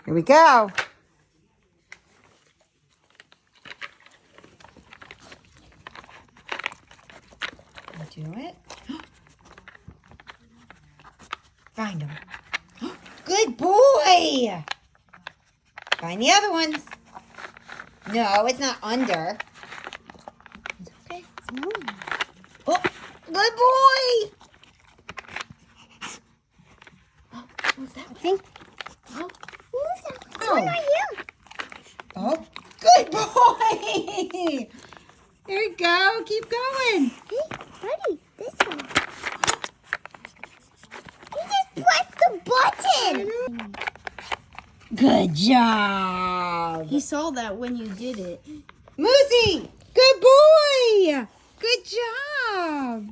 Here we go. Do it. Find them. Good boy. Find the other ones. No, it's not under. It's okay. Oh, good boy. Oh, what's that? I think. Oh, Oh, right here. oh, good boy. There you go. Keep going. Hey, buddy, this one. You just pressed the button. Good job. He saw that when you did it. Moosey, good boy. Good job.